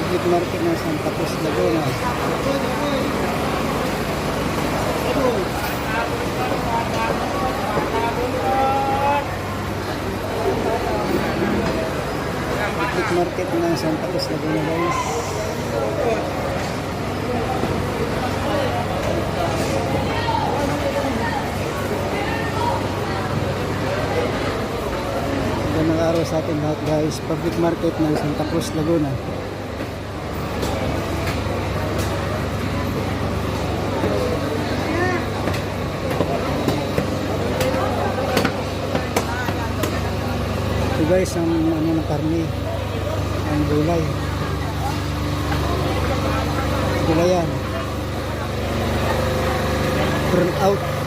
Public market ng Santa Cruz, Laguna. Public market ng Santa Cruz, Laguna, guys. Magandang araw sa ating lahat, guys. Public market ng Santa Cruz, Laguna. Ito, guys, ang ano ng karne, ang gulay. Gulayan. Burn out.